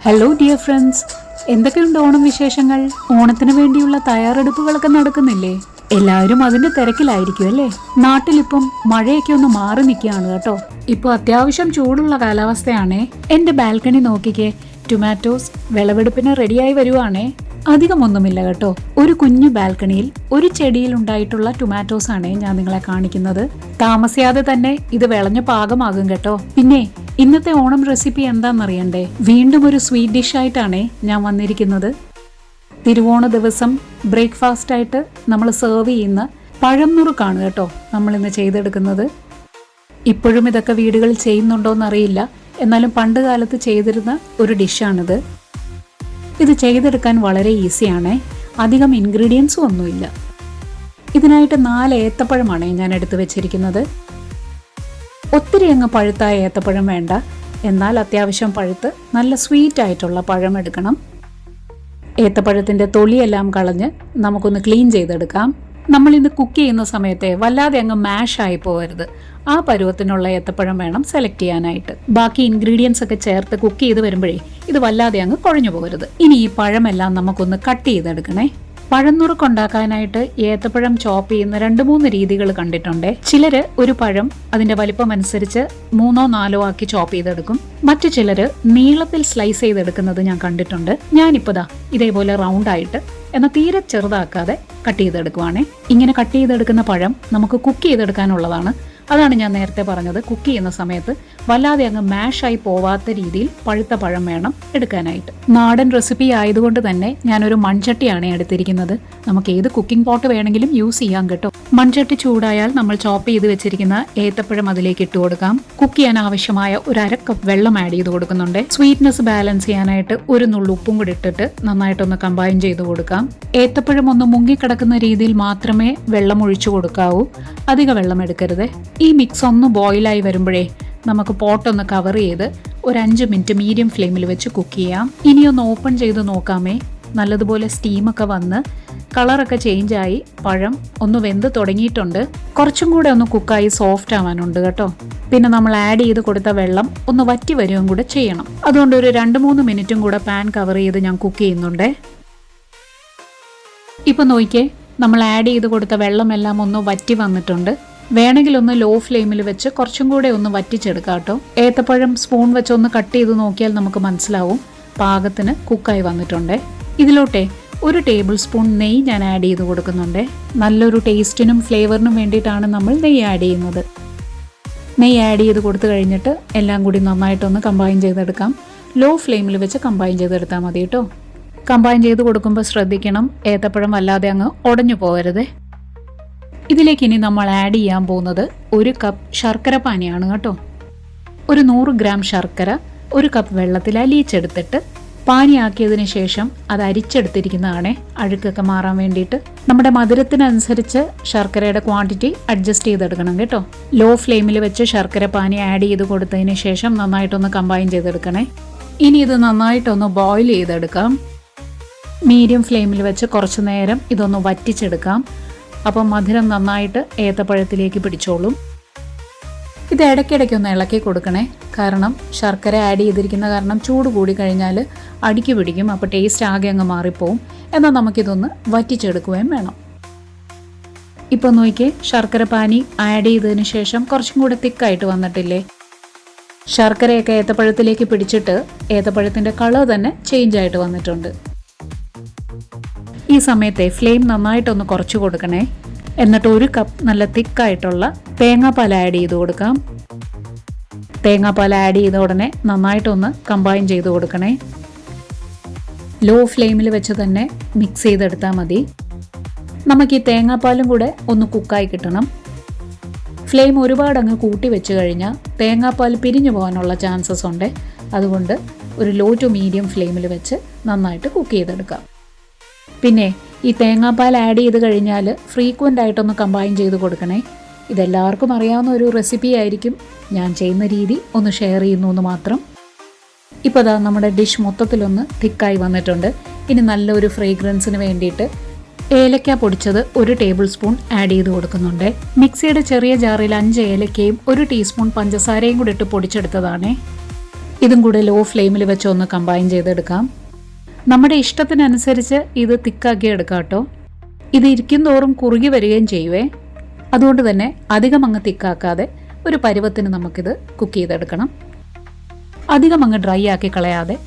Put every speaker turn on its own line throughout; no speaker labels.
Hello dear friends, എന്തൊക്കെയുണ്ട് ഓണം വിശേഷങ്ങൾ? ഓണത്തിന് വേണ്ടിയുള്ള തയ്യാറെടുപ്പുകളൊക്കെ നടക്കുന്നില്ലേ? എല്ലാവരും അതിന്റെ തിരക്കിലായിരിക്കും അല്ലേ? നാട്ടിലിപ്പം മഴയൊക്കെ ഒന്ന് മാറി നിൽക്കുകയാണ് കേട്ടോ. ഇപ്പൊ അത്യാവശ്യം ചൂടുള്ള കാലാവസ്ഥയാണേ. എന്റെ ബാൽക്കണി നോക്കിക്കേ, ടൊമാറ്റോസ് വിളവെടുപ്പിന് റെഡിയായി വരുവാണേ. അധികമൊന്നുമില്ല കേട്ടോ, ഒരു കുഞ്ഞു ബാൽക്കണിയിൽ ഒരു ചെടിയിൽ ഉണ്ടായിട്ടുള്ള ടൊമാറ്റോസ് ആണ് ഞാൻ നിങ്ങളെ കാണിക്കുന്നത്. താമസിയാതെ തന്നെ ഇത് വിളഞ്ഞ പാകമാകും കേട്ടോ. പിന്നെ ഇന്നത്തെ ഓണം റെസിപ്പി എന്താണെന്നറിയണ്ടേ? വീണ്ടും ഒരു സ്വീറ്റ് ഡിഷ് ആയിട്ടാണ് ഞാൻ വന്നിരിക്കുന്നത്. തിരുവോണ ദിവസം ബ്രേക്ക്ഫാസ്റ്റ് ആയിട്ട് നമ്മൾ സെർവ് ചെയ്യുന്ന പഴം നുറുക്കാണ് കേട്ടോ നമ്മൾ ഇന്ന് ചെയ്തെടുക്കുന്നത്. ഇപ്പോഴും ഇതൊക്കെ വീടുകളിൽ ചെയ്യുന്നുണ്ടോയെന്നറിയില്ല, എന്നാലും പണ്ട് കാലത്ത് ചെയ്തിരുന്ന ഒരു ഡിഷാണിത്. ഇത് ചെയ്തെടുക്കാൻ വളരെ ഈസിയാണ്, അധികം ഇൻഗ്രീഡിയൻസും ഒന്നുമില്ല. ഇതിനായിട്ട് 4 ഏത്തപ്പഴമാണ് ഞാൻ എടുത്തു വെച്ചിരിക്കുന്നത്. ഒത്തിരി അങ്ങ് പഴുത്തായ ഏത്തപ്പഴം വേണ്ട, എന്നാൽ അത്യാവശ്യം പഴുത്ത് നല്ല സ്വീറ്റ് ആയിട്ടുള്ള പഴം എടുക്കണം. ഏത്തപ്പഴത്തിൻ്റെ തൊലിയെല്ലാം കളഞ്ഞ് നമുക്കൊന്ന് ക്ലീൻ ചെയ്തെടുക്കാം. നമ്മളിന്ന് കുക്ക് ചെയ്യുന്ന സമയത്തെ വല്ലാതെ അങ്ങ് മാഷ് ആയി പോകരുത്. ആ പരുവത്തിനുള്ള ഏത്തപ്പഴം വേണം സെലക്ട് ചെയ്യാനായിട്ട്. ബാക്കി ഇൻഗ്രീഡിയൻസ് ഒക്കെ ചേർത്ത് കുക്ക് ചെയ്ത് വരുമ്പോഴേ ഇത് വല്ലാതെ അങ്ങ് കുഴഞ്ഞു പോകരുത്. ഇനി ഈ പഴമെല്ലാം നമുക്കൊന്ന് കട്ട് ചെയ്തെടുക്കണേ. പഴനുറുക്കുണ്ടാക്കാനായിട്ട് ഏത്തപ്പഴം ചോപ്പ് ചെയ്യുന്ന 2-3 രീതികൾ കണ്ടിട്ടുണ്ട്. ചിലര് ഒരു പഴം അതിന്റെ വലിപ്പം അനുസരിച്ച് 3-4 ആക്കി ചോപ്പ് ചെയ്തെടുക്കും. മറ്റു ചിലര് നീളത്തിൽ സ്ലൈസ് ചെയ്തെടുക്കുന്നത് ഞാൻ കണ്ടിട്ടുണ്ട്. ഞാനിപ്പോ ഇതേപോലെ റൗണ്ട് ആയിട്ട് എന്നാൽ തീരെ ചെറുതാക്കാതെ കട്ട് ചെയ്തെടുക്കുവാണേ. ഇങ്ങനെ കട്ട് ചെയ്തെടുക്കുന്ന പഴം നമുക്ക് കുക്ക് ചെയ്തെടുക്കാനുള്ളതാണ്. അതാണ് ഞാൻ നേരത്തെ പറഞ്ഞത്, കുക്ക് ചെയ്യുന്ന സമയത്ത് വല്ലാതെ അങ്ങ് മാഷായി പോവാത്ത രീതിയിൽ പഴുത്ത പഴം വേണം എടുക്കാനായിട്ട്. നാടൻ റെസിപ്പി ആയതുകൊണ്ട് തന്നെ ഞാനൊരു മൺചട്ടിയാണ് എടുത്തിരിക്കുന്നത്. നമുക്ക് ഏത് കുക്കിംഗ് പോട്ട് വേണമെങ്കിലും യൂസ് ചെയ്യാം കേട്ടോ. മൺചട്ടി ചൂടായാൽ നമ്മൾ ചോപ്പ് ചെയ്ത് വെച്ചിരിക്കുന്ന ഏത്തപ്പഴം അതിലേക്ക് ഇട്ട് കൊടുക്കാം. കുക്ക് ചെയ്യാൻ ആവശ്യമായ ഒരു 1/2 കപ്പ് വെള്ളം ആഡ് ചെയ്ത് കൊടുക്കുന്നുണ്ട്. സ്വീറ്റ്നെസ് ബാലൻസ് ചെയ്യാനായിട്ട് ഒരു നുള്ളു ഉപ്പും കൂടി ഇട്ടിട്ട് നന്നായിട്ടൊന്ന് കമ്പൈൻ ചെയ്ത് കൊടുക്കാം. ഏത്തപ്പഴം ഒന്ന് മുങ്ങിക്കിടക്കുന്ന രീതിയിൽ മാത്രമേ വെള്ളം ഒഴിച്ചു കൊടുക്കാവൂ, അധിക വെള്ളം എടുക്കരുത്. ഈ മിക്സ് ഒന്ന് ബോയിലായി വരുമ്പോഴേ നമുക്ക് പോട്ടൊന്ന് കവർ ചെയ്ത് ഒരു 5 മിനിറ്റ് മീഡിയം ഫ്ലെയിമിൽ വെച്ച് കുക്ക് ചെയ്യാം. ഇനിയൊന്ന് ഓപ്പൺ ചെയ്ത് നോക്കാമേ. നല്ലതുപോലെ സ്റ്റീമൊക്കെ വന്ന് കളറൊക്കെ ചേഞ്ചായി പഴം ഒന്ന് വെന്ത് തുടങ്ങിയിട്ടുണ്ട്. കുറച്ചും കൂടെ ഒന്ന് കുക്കായി സോഫ്റ്റ് ആവാനുണ്ട് കേട്ടോ. പിന്നെ നമ്മൾ ആഡ് ചെയ്ത് കൊടുത്ത വെള്ളം ഒന്ന് വറ്റി വരികയും കൂടെ ചെയ്യണം. അതുകൊണ്ട് ഒരു 2-3 മിനിറ്റും കൂടെ പാൻ കവർ ചെയ്ത് ഞാൻ കുക്ക് ചെയ്യുന്നുണ്ട്. ഇപ്പൊ നോക്കിയേ, നമ്മൾ ആഡ് ചെയ്ത് കൊടുത്ത വെള്ളമെല്ലാം ഒന്ന് വറ്റി വന്നിട്ടുണ്ട്. വേണമെങ്കിൽ ഒന്ന് ലോ ഫ്ലെയിമിൽ വെച്ച് കുറച്ചും കൂടെ ഒന്ന് വറ്റിച്ചെടുക്കാം കേട്ടോ. ഏത്തപ്പഴം സ്പൂൺ വെച്ച് ഒന്ന് കട്ട് ചെയ്ത് നോക്കിയാൽ നമുക്ക് മനസ്സിലാവും പാകത്തിന് കുക്കായി വന്നിട്ടുണ്ട്. ഇതിലോട്ടെ 1 ടേബിൾ സ്പൂൺ നെയ്യ് ഞാൻ ആഡ് ചെയ്ത് കൊടുക്കുന്നുണ്ട്. നല്ലൊരു ടേസ്റ്റിനും ഫ്ലേവറിനും വേണ്ടിയിട്ടാണ് നമ്മൾ നെയ്യ് ആഡ് ചെയ്യുന്നത്. നെയ്യ് ആഡ് ചെയ്ത് കൊടുത്തു കഴിഞ്ഞിട്ട് എല്ലാം കൂടി നന്നായിട്ടൊന്ന് കമ്പൈൻ ചെയ്തെടുക്കാം. ലോ ഫ്ലെയിമിൽ വെച്ച് കമ്പൈൻ ചെയ്തെടുത്താൽ മതി കേട്ടോ. കമ്പൈൻ ചെയ്ത് കൊടുക്കുമ്പോൾ ശ്രദ്ധിക്കണം, ഏത്തപ്പഴം വല്ലാതെ അങ്ങ് ഉടഞ്ഞു പോകരുത്. ഇതിലേക്ക് ഇനി നമ്മൾ ആഡ് ചെയ്യാൻ പോകുന്നത് 1 കപ്പ് ശർക്കര പാനിയാണ് കേട്ടോ. ഒരു 100 ഗ്രാം ശർക്കര 1 കപ്പ് വെള്ളത്തിൽ അലിയിച്ചെടുത്തിട്ട് പാനിയാക്കിയതിന് ശേഷം അത് അരിച്ചെടുത്തിരിക്കുന്നതാണ്, അഴുക്കൊക്കെ മാറാൻ വേണ്ടിയിട്ട്. നമ്മുടെ മധുരത്തിനനുസരിച്ച് ശർക്കരയുടെ ക്വാണ്ടിറ്റി അഡ്ജസ്റ്റ് ചെയ്തെടുക്കണം കേട്ടോ. ലോ ഫ്ലെയിമിൽ വെച്ച് ശർക്കര പാനി ആഡ് ചെയ്ത് കൊടുത്തതിന് ശേഷം നന്നായിട്ടൊന്ന് കമ്പൈൻ ചെയ്തെടുക്കണേ. ഇനി ഇത് നന്നായിട്ടൊന്ന് ബോയിൽ ചെയ്തെടുക്കാം. മീഡിയം ഫ്ലെയിമിൽ വെച്ച് കുറച്ച് നേരം ഇതൊന്ന് വറ്റിച്ചെടുക്കാം. അപ്പം മധുരം നന്നായിട്ട് ഏത്തപ്പഴത്തിലേക്ക് പിടിച്ചോളും. ഇത് ഇടയ്ക്കിടയ്ക്കൊന്ന് ഇളക്കി കൊടുക്കണേ, കാരണം ശർക്കര ആഡ് ചെയ്തിരിക്കുന്ന കാരണം ചൂട് കൂടി കഴിഞ്ഞാൽ അടിക്ക് പിടിക്കും. അപ്പോൾ ടേസ്റ്റ് ആകെ അങ്ങ് മാറിപ്പോവും. എന്നാൽ നമുക്കിതൊന്ന് വറ്റിച്ചെടുക്കുകയും വേണം. ഇപ്പോൾ നോക്കിയേ, ശർക്കര പാനി ആഡ് ചെയ്തതിന് ശേഷം കുറച്ചും കൂടെ തിക്കായിട്ട് വന്നിട്ടില്ലേ? ശർക്കരയൊക്കെ ഏത്തപ്പഴത്തിലേക്ക് പിടിച്ചിട്ട് ഏത്തപ്പഴത്തിൻ്റെ കളർ തന്നെ ചേഞ്ച് ആയിട്ട് വന്നിട്ടുണ്ട്. ഈ സമയത്തെ ഫ്ലെയിം നന്നായിട്ടൊന്ന് കുറച്ച് കൊടുക്കണേ. എന്നിട്ട് 1 കപ്പ് നല്ല തിക്കായിട്ടുള്ള തേങ്ങാപ്പാൽ ആഡ് ചെയ്ത് കൊടുക്കാം. തേങ്ങാപ്പാൽ ആഡ് ചെയ്ത ഉടനെ നന്നായിട്ടൊന്ന് കമ്പൈൻ ചെയ്ത് കൊടുക്കണേ. ലോ ഫ്ലെയിമിൽ വെച്ച് തന്നെ മിക്സ് ചെയ്തെടുത്താൽ മതി. നമുക്ക് ഈ തേങ്ങാപ്പാലും കൂടെ ഒന്ന് കുക്കായി കിട്ടണം. ഫ്ലെയിം ഒരുപാട് അങ്ങ് കൂട്ടി വെച്ച് കഴിഞ്ഞാൽ തേങ്ങാപ്പാൽ പിരിഞ്ഞു പോകാനുള്ള ചാൻസസ് ഉണ്ട്. അതുകൊണ്ട് ഒരു ലോ ടു മീഡിയം ഫ്ലെയിമിൽ വെച്ച് നന്നായിട്ട് കുക്ക് ചെയ്തെടുക്കാം. പിന്നെ ഈ തേങ്ങാപ്പാൽ ആഡ് ചെയ്ത് കഴിഞ്ഞാൽ ഫ്രീക്വൻ്റ് ആയിട്ടൊന്ന് കമ്പൈൻ ചെയ്ത് കൊടുക്കണേ. ഇതെല്ലാവർക്കും അറിയാവുന്ന ഒരു റെസിപ്പി ആയിരിക്കും, ഞാൻ ചെയ്യുന്ന രീതി ഒന്ന് ഷെയർ ചെയ്യുന്നു എന്ന് മാത്രം. ഇപ്പോൾ നമ്മുടെ ഡിഷ് മൊത്തത്തിലൊന്ന് തിക്കായി വന്നിട്ടുണ്ട്. ഇനി നല്ലൊരു ഫ്രേഗ്രൻസിന് വേണ്ടിയിട്ട് ഏലക്ക പൊടിച്ചത് 1 ടേബിൾ സ്പൂൺ ആഡ് ചെയ്ത് കൊടുക്കുന്നുണ്ട്. മിക്സിയുടെ ചെറിയ ജാറിൽ 5 ഏലക്കയും 1 ടീസ്പൂൺ പഞ്ചസാരയും കൂടി ഇട്ട് പൊടിച്ചെടുത്തതാണ്. ഇതും കൂടെ ലോ ഫ്ലെയിമിൽ വെച്ച് ഒന്ന് കമ്പൈൻ ചെയ്തെടുക്കാം. നമ്മുടെ ഇഷ്ടത്തിനനുസരിച്ച് ഇത് തിക്കാക്കി എടുക്കാം കേട്ടോ. ഇത് ഇരിക്കും തോറും കുറുകി വരികയും ചെയ്യുവേ. അതുകൊണ്ട് തന്നെ അധികം അങ്ങ് തിക്കാക്കാതെ ഒരു പരുവത്തിന് നമുക്കിത് കുക്ക് ചെയ്തെടുക്കണം. അധികം അങ്ങ് ഡ്രൈ ആക്കി കളയാതെ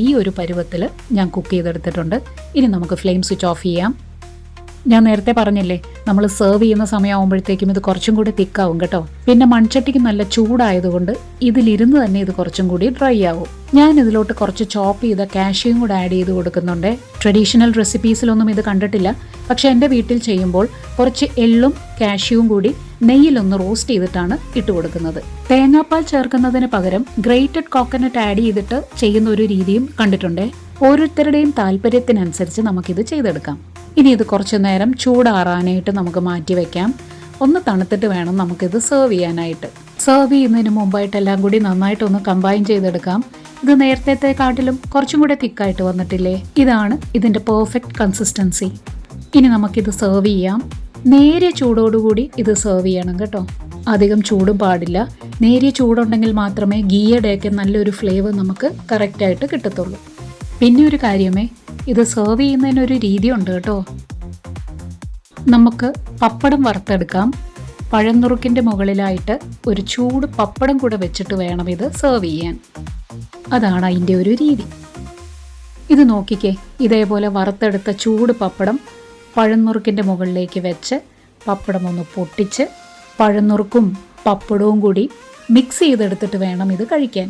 ഈ ഒരു പരുവത്തിൽ ഞാൻ കുക്ക് ചെയ്തെടുത്തിട്ടുണ്ട്. ഇനി നമുക്ക് ഫ്ലെയിം സ്വിച്ച് ഓഫ് ചെയ്യാം. ഞാൻ നേരത്തെ പറഞ്ഞില്ലേ, നമ്മൾ സെർവ് ചെയ്യുന്ന സമയമാകുമ്പോഴത്തേക്കും ഇത് കുറച്ചും കൂടി തിക്കാവും കേട്ടോ. പിന്നെ മൺചട്ടിക്ക് നല്ല ചൂടായതുകൊണ്ട് ഇതിലിരുന്ന് തന്നെ ഇത് കുറച്ചും കൂടി ഡ്രൈ ആവും. ഞാൻ ഇതിലോട്ട് കുറച്ച് ചോപ്പ് ചെയ്ത കാഷ്യൂയും കൂടെ ആഡ് ചെയ്ത് കൊടുക്കുന്നുണ്ട്. ട്രഡീഷണൽ റെസിപ്പീസിലൊന്നും ഇത് കണ്ടിട്ടില്ല, പക്ഷെ എൻ്റെ വീട്ടിൽ ചെയ്യുമ്പോൾ കുറച്ച് എള്ളും കാഷ്യൂവും കൂടി നെയ്യിലൊന്ന് റോസ്റ്റ് ചെയ്തിട്ടാണ് ഇട്ട് കൊടുക്കുന്നത്. തേങ്ങാപ്പാൽ ചേർക്കുന്നതിന് പകരം ഗ്രേറ്റഡ് കോക്കനട്ട് ആഡ് ചെയ്തിട്ട് ചെയ്യുന്ന ഒരു രീതിയും കണ്ടിട്ടുണ്ട്. ഓരോരുത്തരുടെയും താല്പര്യത്തിനനുസരിച്ച് നമുക്കിത് ചെയ്തെടുക്കാം. ഇനി ഇത് കുറച്ചു നേരം ചൂടാറാനായിട്ട് നമുക്ക് മാറ്റി വെക്കാം. ഒന്ന് തണുത്തിട്ട് വേണം നമുക്കിത് സെർവ് ചെയ്യാനായിട്ട്. സെർവ് ചെയ്യുന്നതിന് മുമ്പായിട്ട് എല്ലാം കൂടി നന്നായിട്ടൊന്ന് കമ്പൈൻ ചെയ്തെടുക്കാം. ഇത് നേരത്തെക്കാട്ടിലും കുറച്ചും കൂടെ തിക്കായിട്ട് വന്നിട്ടില്ലേ? ഇതാണ് ഇതിൻ്റെ പെർഫെക്റ്റ് കൺസിസ്റ്റൻസി. ഇനി നമുക്കിത് സെർവ് ചെയ്യാം. നേരിയ ചൂടോടുകൂടി ഇത് സെർവ് ചെയ്യണം കേട്ടോ. അധികം ചൂടും പാടില്ല. നേരിയ ചൂടുണ്ടെങ്കിൽ മാത്രമേ ഗീയുടെയൊക്കെ നല്ലൊരു ഫ്ലേവർ നമുക്ക് കറക്റ്റായിട്ട് കിട്ടത്തുള്ളൂ. പിന്നെ ഒരു കാര്യമേ, ഇത് സെർവ് ചെയ്യുന്നതിനൊരു രീതിയുണ്ട് കേട്ടോ. നമുക്ക് പപ്പടം വറുത്തെടുക്കാം. പഴംനുറുക്കിൻ്റെ മുകളിലായിട്ട് ഒരു ചൂട് പപ്പടം കൂടെ വെച്ചിട്ട് വേണം ഇത് സെർവ് ചെയ്യാൻ. അതാണ് അതിൻ്റെ ഒരു രീതി. ഇത് നോക്കിക്കേ, ഇതേപോലെ വറുത്തെടുത്ത ചൂട് പപ്പടം പഴംനുറുക്കിൻ്റെ മുകളിലേക്ക് വെച്ച് പപ്പടം ഒന്ന് പൊട്ടിച്ച് പഴംനുറുക്കും പപ്പടവും കൂടി മിക്സ് ചെയ്തെടുത്തിട്ട് വേണം ഇത് കഴിക്കാൻ.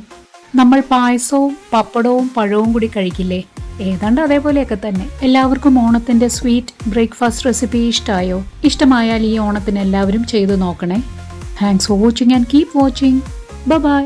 നമ്മൾ പായസവും പപ്പടവും പഴവും കൂടി കഴിക്കില്ലേ? ഏതാണ്ട് അതേപോലെയൊക്കെ തന്നെ. എല്ലാവർക്കും ഓണത്തിൻ്റെ സ്വീറ്റ് ബ്രേക്ക്ഫാസ്റ്റ് റെസിപ്പി ഇഷ്ടമായോ? ഇഷ്ടമായാൽ ഈ ഓണത്തിന് എല്ലാവരും ചെയ്തു നോക്കണേ. Thanks for watching and keep watching. By.